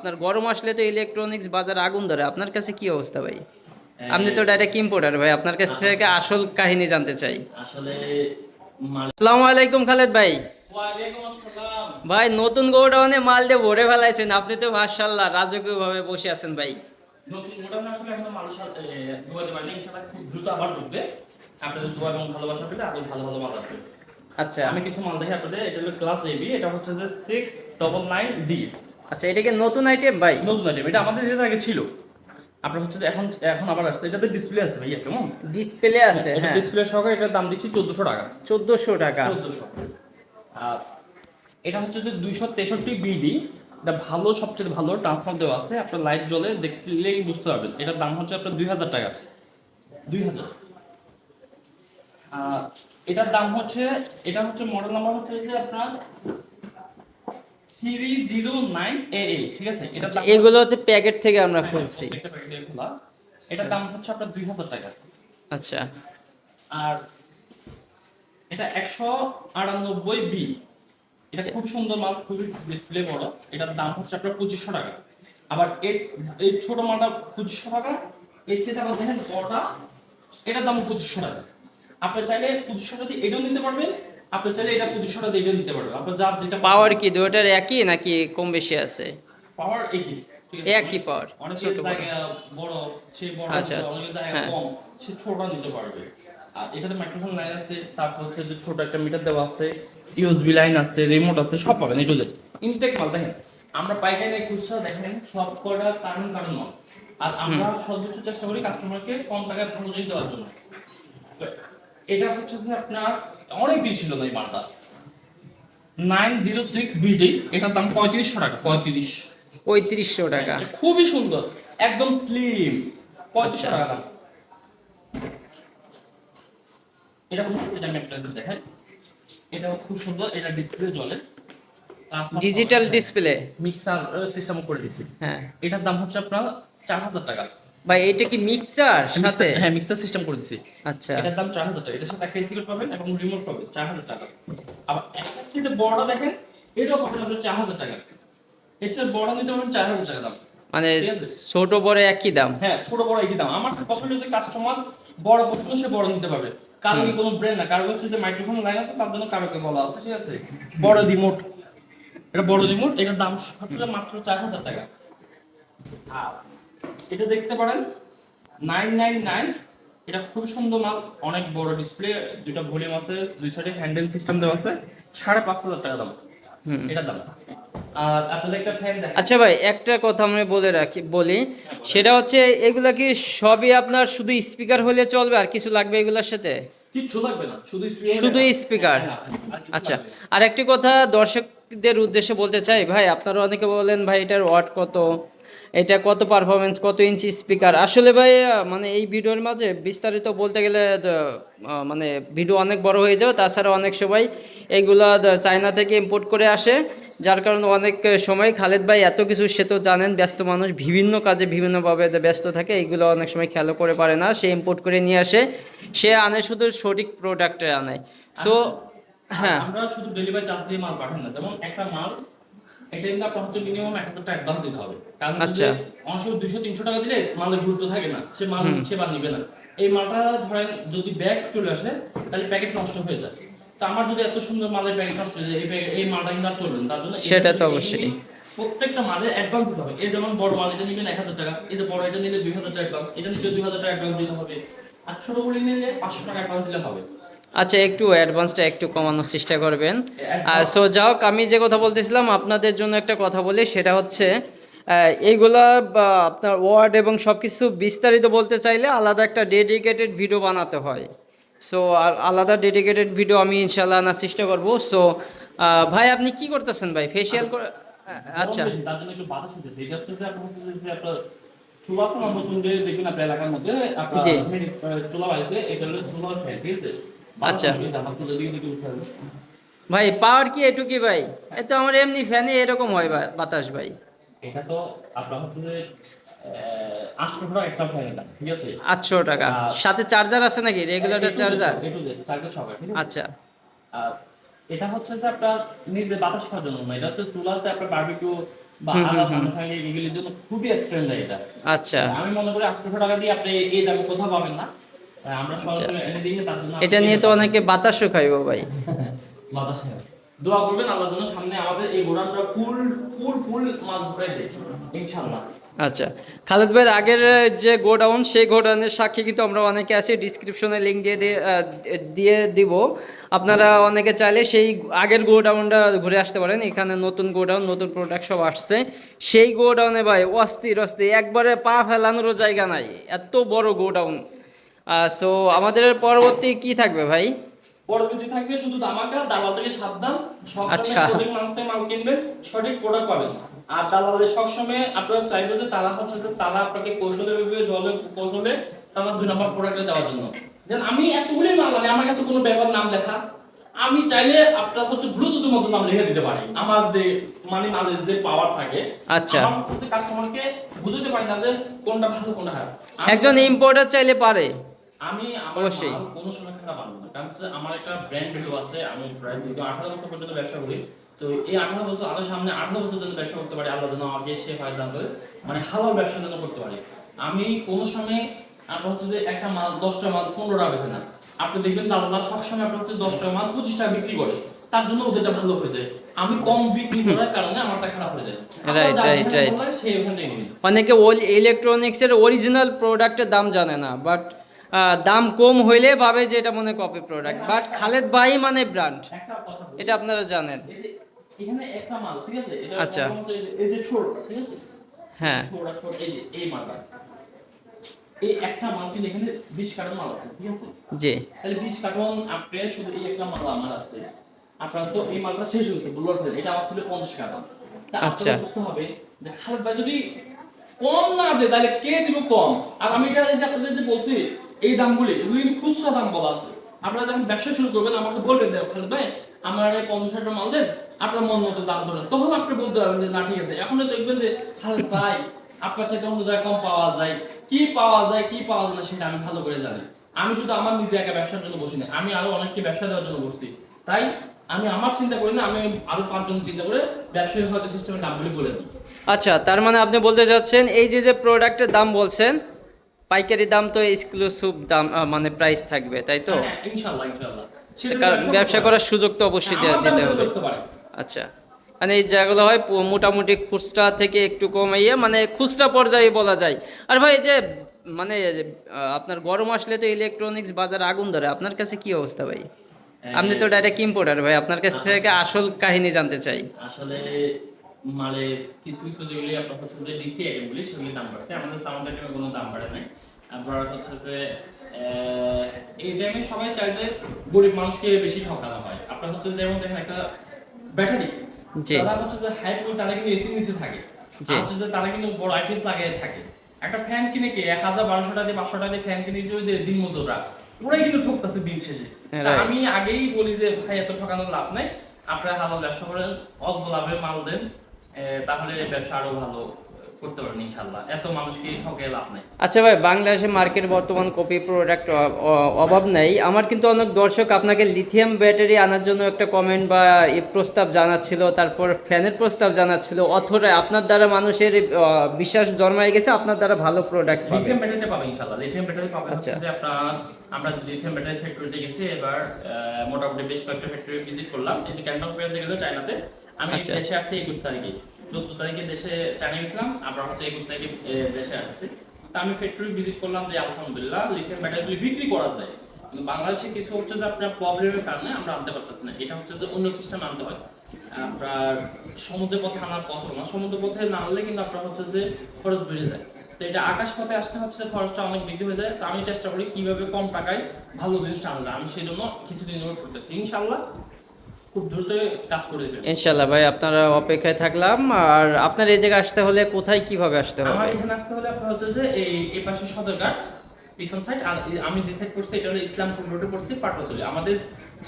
আপনার গরম আসলে তো ইলেকট্রনিক্স বাজার আগুন ধরে, আপনার কাছে কি অবস্থা ভাই? আপনি তো ডাইরেক্ট ইম্পোর্টার ভাই, আপনার কাছ থেকে আসল কাহিনী জানতে চাই। আসলে আসসালামু আলাইকুম খালেদ ভাই। ওয়ালাইকুম আসসালাম। ভাই নতুন গোডাউনে মাল দিয়ে ভরে ফেলাইছেন আপনি তো, মাশাআল্লাহ রাজকীয় ভাবে বসে আছেন ভাই। নতুন গোডাউন আসলে এখন মানুষ ঢুকাতে পারেনি, ইনশাআল্লাহ খুব দ্রুত আবার ঢুকবে। আপনাদের দোয়া এবং ভালোবাসা পেলে আরো ভালো ভালো মাল আসবে। আচ্ছা আমি কিছু মাল দেখি আপনাদের। এটা হলো ক্লাস এবি, এটা হচ্ছে যে 699D। আচ্ছা, এটা কি নতুন আইটেম ভাই? নতুন আইটেম, এটা আমাদের এর আগে ছিল। আপনার হচ্ছে যে এখন এখন আবার আসছে। এটাতে ডিসপ্লে আছে ভাইয়া, কেমন ডিসপ্লে আছে, এটা হ্যাঁ। ডিসপ্লে সহকারে এটার দাম দিচ্ছি 1400 টাকা। 1400 টাকা। 1400। আর এটা হচ্ছে যে 263 BD। এটা ভালো, সবচেয়ে ভালো ট্রান্সফার দেওয়া আছে। আপনার লাইট জ্বলে, দেখলেই বুঝতে পারবেন। এটার দাম হচ্ছে আপনার 2000 টাকা। 2000। আর এটার দাম হচ্ছে, এটা হচ্ছে মডেল নাম্বার হচ্ছে যে আপনার 309AA, ঠিক আছে? এটার আচ্ছা, দাম এগুলো হচ্ছে প্যাকেট থেকে আমরা খুলছি। একটা প্যাকেটে খোলা। এটার দাম হচ্ছে আপনার 2000 টাকা। আচ্ছা আর এটা 198B। এটা আচ্ছা। খুব সুন্দর মাল, খুবই ডিসপ্লে বড়। এটার দাম হচ্ছে আপনার 2500 টাকা। আবার এই এই ছোট মালটা 2500 টাকা। এর চেয়ে আবার দেখেন বড়টা, এটার দাম 2500 টাকা। আপনি চাইলে 2500 টাকা দিয়ে এটাও নিতে পারবেন, আপনি চাইলে এটা 2500 টাকা দিয়ে এটাও নিতে পারবেন। আপনার যার যেটা পাওয়ার কি দুটোটার একই নাকি কম বেশি আছে? পাওয়ার একই, ঠিক আছে? একই পাওয়ার, অনেকের ছোট বড়। জায়গা বড়, সে বড় আচ্ছা নিতে, আচ্ছা, অনেকের জায়গা হ্যাঁ। কম, সে ছোটটা নিতে পারবে। আর এটাতে মাইক্রোফোন লাইন আছে, তারপর হচ্ছে যে ছোট একটা মিটার দেওয়া আছে, ইউএসবি লাইন আছে, রিমোট আছে, সব পাবেন এই টু জেড। ইনটেক মাল দেখেন, আমরা পাইকারি খুচরা দেখেন সব কটা কারণ কারণ মাল। আর আমরা সর্বোচ্চ চেষ্টা করি কাস্টমারকে কম টাকায় ভালো জিনিস দেওয়ার জন্য। তো এটা হচ্ছে যে আপনার অনেক দিন ছিল না এই মালটা, 906BD। এটার দাম 3500 টাকা। 35। 3500 টাকা। এটা খুবই সুন্দর, একদম স্লিম। 3500 আচ্ছা, টাকা দাম। এটা খুব সুন্দর, আমি একটা দেখাই। এটাও খুব সুন্দর, এটা ডিসপ্লে জ্বলে। Digital display. মিক্সার সিস্টেম করে দিছি। হ্যাঁ এটার দাম হচ্ছে আপনার 4000 টাকা। ভাই, এটা কি মিক্সার সাথে? হ্যাঁ, মিক্সার সিস্টেম করে দিছি। আচ্ছা এটার দাম 4000 টাকা। এটার সাথে একটা স্পিকার পাবেন এবং রিমোট পাবেন, 4000 টাকা। আবার একটা চেয়ে বড়টা দেখেন, এটাও পাবেন আপনার 4000 টাকা। এর চেয়ে বড় নিতে পারবেন 4000 টাকা দাম। মানে ঠিক আছে? ছোট বড় একই দাম? হ্যাঁ, ছোট বড় একই দাম। আমার পছন্দ যে কাস্টমার বড় পছন্দ, সে বড় নিতে পারবে। কারণ কি কোনো ব্র্যান্ড না, কারণ হচ্ছে যে মাইক্রোফোন লাইন আছে, তার জন্য কারোকে বলা আছে, ঠিক আছে? বড় রিমোট, এটা বড় রিমোট। এটার দাম হচ্ছে মাত্র 4000 টাকা। আর এটা দেখতে পারেন 999। এটা খুব সুন্দর মাল, অনেক বড় ডিসপ্লে, দুটো ভলিউম আছে, দুই সাইডে হ্যান্ডেল সিস্টেম দেওয়া আছে। 5500 টাকা দাম এটার দাম। আর আসলে একটা ফ্যান দেখেন। আচ্ছা ভাই, একটা কথা আমি বলি, সেটা হচ্ছে এগুলা কি সবই আপনার শুধু স্পিকার হলে চলবে আর কিছু লাগবে এগুলোর সাথে? কিচ্ছু লাগবে না, শুধু স্পিকার। শুধু স্পিকার? আচ্ছা, আর একটি কথা দর্শকদের উদ্দেশ্যে বলতে চাই ভাই, আপনারা অনেকে বলেন ভাই এটার ওয়াট কত, এটা কত পারফরমেন্স, কত ইঞ্চি স্পিকার। আসলে ভাই মানে এই ভিডিওর মাঝে বিস্তারিত বলতে গেলে মানে ভিডিও অনেক বড় হয়ে যাবে। তাছাড়া অনেক সময় এইগুলা চায়না থেকে ইম্পোর্ট করে আসে, যার কারণে অনেক সময় খালেদ ভাই এত কিছু, সে তো জানেন ব্যস্ত মানুষ, বিভিন্ন কাজে বিভিন্নভাবে ব্যস্ত থাকে, এইগুলো অনেক সময় খেয়ালও করে পারে না। সে ইম্পোর্ট করে নিয়ে আসে, সে আনে শুধু সঠিক প্রোডাক্টে আনে। সো আচ্ছা, আর হ্যাঁ। আমরা শুধু ডেলিভারি চার্জ দিয়ে মাল পাঠাই না। যেমন একটা মাল, এটা কিন্তু আপনার হচ্ছে মিনিমাম 1000 টাকা অ্যাডভান্স দিতে হবে। কারণ হচ্ছে আচ্ছা। অনেক সময় 200-300 টাকা দিলে মালের গুরুত্ব থাকে না, সে মাল নিচ্ছে বা নিবে না। এই মালটা ধরেন যদি ব্যাগ চলে আসে, তাহলে প্যাকেট নষ্ট হয়ে যায়। তো আমার যদি এত সুন্দর মালের প্যাকেট নষ্ট হয়ে যায়, এই মালটা কিন্তু আর চলবে না। তার জন্য সেটা তো অবশ্যই। প্রত্যেকটা মালে অ্যাডভান্স দিতে হবে। এই যেমন বড় মাল, এটা নিবেন 1000 টাকা, এই যে বড় এটা নিলে 2000 টাকা অ্যাডভান্স, এটা নিলে 2000 টাকা অ্যাডভান্স দিতে হবে। আর ছোট গুলি নিলে 500 টাকা অ্যাডভান্স দিলে হবে। আচ্ছা, একটু অ্যাডভান্সটা একটু কমানোর চেষ্টা করবেন। আর অ্যাডভান্স। সো যাও, আমি যে কথা বলতেছিলাম আপনাদের জন্য একটা কথা বলি, সেটা হচ্ছে এইগুলা বা আপনার ওয়ার্ড এবং সব কিছু বিস্তারিত বলতে চাইলে আলাদা একটা ডেডিকেটেড ভিডিও বানাতে হয়। সো আলাদা ডেডিকেটেড ভিডিও আমি ইনশাল্লাহ আনার চেষ্টা করব। সো ভাই আপনি কি করতেছেন ভাই, ফেসিয়াল করে? গরম আচ্ছা। বেশি, তার জন্য একটু বাতাস হইতেছে। এটা হচ্ছে যে আপনার হচ্ছে যে আপনার চুলা আছে না, নতুন যে দেখবেন আপনার এলাকার মধ্যে আপনার জি। চুলা বাড়িতে, এটা হলো চুলার ফ্যান, ঠিক আছে? বাতাস আচ্ছা হইতে আমার চুলা দিকে দিকে উঠে আসবে। ভাই, পাওয়ার কি এটুকি ভাই? এ তো আমার এমনি ফ্যানে এরকম হয় বাতাস ভাই। এটা তো আপনার হচ্ছে যে 800 টাকা একটা ফ্যান, এটা ঠিক আছে? 800 টাকা। আর সাথে চার্জার আছে নাকি, রেগুলেটর চার্জার? একটু যে চার্জার সবাই, ঠিক আছে? আচ্ছা আর এটা হচ্ছে যে আপনার নিজে বাতাস খাওয়ার জন্য না, এটা হচ্ছে চুলাতে আপনার বারবিকিউ বা আদা সামনে এগুলির জন্য খুবই স্ট্রেন দেয় এটা। আচ্ছা আমি মনে করি 800 টাকা দিয়ে আপনি এই দামে কোথাও পাবেন না। আমরা সরাসরি এনে দিই, তার জন্য এটা নিয়ে তো অনেকে বাতাসও খাইবো ভাই। বাতাসে দোয়া করবেন আল্লাহ যেন সামনে আমাদের এই গোডাউনটা ফুল ফুল ফুল মাল ভরে দেয় ইনশাআল্লাহ। আচ্ছা, খালেদ ভাইয়ের আগের যে গোডাউন, সেই গোডাউনের সাক্ষী কিন্তু আমরা অনেকে আছি, ডিসক্রিপশনে লিঙ্ক দিয়ে দিব। আপনারা অনেকে চাইলে সেই আগের গোডাউনটা ঘুরে আসতে পারেন। এখানে নতুন গোডাউন, নতুন প্রোডাক্ট সব আসছে। সেই গোডাউনে ভাই অস্থির অস্থির, একবারে পা ফেলানোরও জায়গা নাই, এত বড় গোডাউন। সো আমাদের পরবর্তী কি থাকবে ভাই? পরবর্তী থাকবে শুধু ধামাকা, দালাল থেকে সাবধান। আচ্ছা। সবসময় সঠিক মানসে মাল কিনবেন, সঠিক প্রোডাক্ট পাবেন। আর দালালের সবসময় আপনারা চাইবেন যে তারা হচ্ছে যে তারা আপনাকে কৌশলে জলে কৌশলে তারা 2 নাম্বার প্রোডাক্টে দেওয়ার জন্য। যেন আমি এতগুলি মাল মানে আমার কাছে কোনো ব্যাপার নাম লেখা, আমি চাইলে আপনার হচ্ছে ব্লুটুথের মতো নাম লিখে দিতে পারি। আমার যে মানে মালের যে পাওয়ার থাকে, আচ্ছা, আমার হচ্ছে কাস্টমারকে বুঝতে পারি না যে কোনটা ভালো কোনটা খারাপ। একজন ইম্পোর্টার চাইলে পারে। আমি আমার অবশ্যই। মাল কোনো সময় খারাপ আনবো না, কারণ হচ্ছে আমার একটা ব্র্যান্ড ভ্যালু আছে। আমি প্রায় 18 বছর পর্যন্ত ব্যবসা করি। তো এই 18 বছর আরো সামনে 18 বছর যেন ব্যবসা করতে পারি, আল্লাহ যেন আমাকে সে ফায়দা করে, মানে হালাল ব্যবসা যেন করতে পারি। আমি কোনো সময় আমরা হচ্ছে যে একটা মাল 10টা মাল 15টা বেচে না। আপনি দেখবেন আল্লাহ সবসময় আপনার হচ্ছে 10টা মাল 25 টাকা বিক্রি করে, তার জন্য ওদেরটা ভালো হয়ে যায়। আমি কম বিক্রি করার কারণে আমারটা খারাপ হয়ে যায়। Right right right. সেই ওখান থেকে নিবেন। অনেকে ইলেকট্রনিক্সের অরিজিনাল প্রোডাক্টের দাম জানে না, বাট দাম কম হইলে ভাবে যে এটা মনে কপি প্রোডাক্ট, বাট খালেদ ভাই মানে ব্র্যান্ড, একটা কথা বলি, এটা আপনারা জানেন। এই যে এখানে একটা মাল, ঠিক আছে, এটা আচ্ছা। মোটামুটি এই যে ছোট, ঠিক আছে, হ্যাঁ ছোট এই যে এই মালটা, এই একটা মাল কিন্তু এখানে 20 কার্টন মাল আছে, ঠিক আছে। জি। তাহলে 20 কার্টন আপনি শুধু এই একটা মাল আমার আছে, আপনার তো এই মালটা শেষ হয়েছে বুলার থেকে, এটা আমার ছিল 50 কার্টন। তা আচ্ছা। আপনারা বুঝতে হবে যে খালেদ ভাই যদি কম না দেয় তাহলে কে দিব কম। আর আমি এটা এই যে আপনাদের যে বলছি এই দামগুলি, এগুলি কিন্তু খুচরা দাম বলা আছে। আপনারা যখন ব্যবসা শুরু করবেন আমাকে বলবেন যে খালেদ ভাই আমার এই 50 টাকা মাল দেন, আপনার মন মতো দাম ধরেন, তখন আপনি বলতে পারবেন যে না ঠিক আছে। এখন দেখবেন যে খালেদ ভাই আপনার চাইতে অন্য জায়গায় কম পাওয়া যায়, কি পাওয়া যায় কি পাওয়া যায় না সেটা আমি ভালো করে জানি। আমি শুধু আমার নিজে একা ব্যবসার জন্য বসি না, আমি আরো অনেককে ব্যবসা দেওয়ার জন্য বসছি। তাই আমি আমার চিন্তা করি না, আমি আরো 5 জন চিন্তা করে ব্যবসায়ী হয়তো সিস্টেমের দামগুলি বলে দিই। আচ্ছা, তার মানে আপনি বলতে চাচ্ছেন এই যে প্রোডাক্টের দাম বলছেন, পাইকারি দাম তো এক্সক্লুসিভ দাম, মানে প্রাইস থাকবে, তাই তো? হ্যাঁ, ইনশাআল্লাহ ইনশাআল্লাহ। সেটা কারণ ব্যবসা করার সুযোগ তো অবশ্যই দিতে হবে। আচ্ছা, মানে এই যেগুলো হয় মোটামুটি খুচরা থেকে একটু কমাইয়া, মানে খুচরা পর্যায়ে বলা যায়। আর ভাই এই যে মানে আপনার গরম আসলে তো ইলেকট্রনিক্স বাজার আগুন ধরে, আপনার কাছে কি অবস্থা ভাই? আপনি তো ডাইরেক্ট ইম্পোর্টার ভাই, আপনার কাছ থেকে আসল কাহিনী জানতে চাই। আসলে মানে কিছু কিছু যেগুলি আপনার হচ্ছে যে ডিসি আইটেমগুলি সেগুলি দাম বাড়ছে, আমাদের সাউন্ড আইটেমের কোনো দাম বাড়ে নাই। আপনার হচ্ছে যে এই টাইমে সবাই চায় যে গরিব মানুষকে বেশি ঠকানো হয়। আপনার হচ্ছে যেমন দেখেন একটা ব্যাটারি, জি। তারা হচ্ছে যে হাই পুল তারা কিন্তু এসি নিচে থাকে, জি। আর হচ্ছে যে তারা কিন্তু বড় আইপিএস লাগিয়ে থাকে। একটা ফ্যান কিনে কে 1000-1200 টাকা দিয়ে 500 টাকা দিয়ে ফ্যান কিনে যে দিন মজুররা ওরাই কিন্তু ঠকতেছে দিন শেষে। হ্যাঁ, তা right. আমি আগেই বলি যে ভাই এত ঠকানোর লাভ নাই, আপনারা হালাল ব্যবসা করেন, অল্প লাভে মাল দেন, তাহলে ব্যবসা আরো ভালো করতে পারেন ইনশাআল্লাহ। এত মানুষকে ঠকে লাভ নাই। আচ্ছা ভাই, বাংলাদেশে মার্কেট বর্তমান কপি প্রোডাক্ট অভাব নেই। আমার কিন্তু অনেক দর্শক আপনাকে লিথিয়াম ব্যাটারি আনার জন্য একটা কমেন্ট বা প্রস্তাব জানাচ্ছিল, তারপর ফ্যানের প্রস্তাব জানাচ্ছিল, অথবা আপনার দ্বারা মানুষের বিশ্বাস জন্মায় গেছে আপনার দ্বারা ভালো প্রোডাক্ট পাবে। লিথিয়াম ব্যাটারিটা পাবেন ইনশাআল্লাহ। লিথিয়াম ব্যাটারি পাবেন আচ্ছা। হচ্ছে যে আমরা লিথিয়াম ব্যাটারি ফ্যাক্টরিতে গেছি এবার, মোটামুটি বেশ কয়েকটা ফ্যাক্টরি ভিজিট করলাম। এই যে ক্যান্টন পেয়ার গেছিল চায়নাতে, আমি আচ্ছা। দেশে আসতে 21 তারিখে, 14 তারিখে দেশে চায়না গেছিলাম, আমরা হচ্ছে 21 তারিখে দেশে আসছি। তা আমি ফ্যাক্টরি ভিজিট করলাম যে আলহামদুলিল্লাহ লিথিয়াম ব্যাটারিগুলি বিক্রি করা যায়, কিন্তু বাংলাদেশে কিছু হচ্ছে যে আপনার প্রবলেমের কারণে আমরা আনতে পারতেছি না। এটা হচ্ছে যে অন্য সিস্টেম আনতে হয়। আপনার সমুদ্র পথে আনার পসিবল না, সমুদ্র পথে না আনলে কিন্তু আপনার হচ্ছে যে খরচ বেড়ে যায়। তো এটা আকাশ পথে আসতে হচ্ছে খরচটা অনেক বৃদ্ধি হয়ে যায়। তো আমি চেষ্টা করি কিভাবে কম টাকায় ভালো জিনিসটা আনলাম, আমি সেই জন্য কিছুদিন ওয়েট করতেছি। ইনশাআল্লাহ খুব দ্রুত কাজ করে দেবেন ইনশাল্লাহ ভাই, আপনারা অপেক্ষায় থাকলাম। আর আপনার এই জায়গায় আসতে হলে কোথায় কিভাবে আসতে আমার হবে? এখানে আসতে হলে আপনার হচ্ছে যে এই পাশে সদরঘাট পিছন সাইড, আর আমি যে সাইড করছি এটা হলো ইসলামপুর রোডে করছি পাটুয়াতলী। আমাদের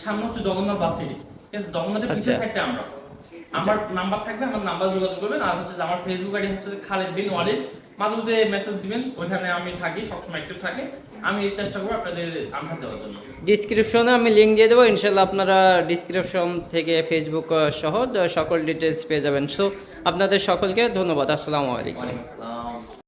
সামনে হচ্ছে জগন্নাথ বাস সিটি, ঠিক আছে, জগন্নাথের পিছনের আচ্ছা। সাইডটা আমরা। আমার নাম্বার থাকবে, আমার নাম্বার যোগাযোগ করবেন। আর হচ্ছে যে আমার ফেসবুক আইডি হচ্ছে খালিদ বিন ওয়ালিদ, মাঝে মধ্যে মেসেজ দিবেন, ওইখানে আমি থাকি, সবসময় অ্যাক্টিভ থাকি। আমি এই চেষ্টা করবো আপনাদের আনসার দেওয়ার জন্য। ডিসক্রিপশনে আমি লিঙ্ক দিয়ে দেবো, ইনশাল্লাহ আপনারা ডিসক্রিপশন থেকে ফেসবুক সহ সকল ডিটেলস পেয়ে যাবেন। সো আপনাদের সকলকে ধন্যবাদ। আসসালামু আলাইকুম। ওয়ালাইকুম আসসালাম।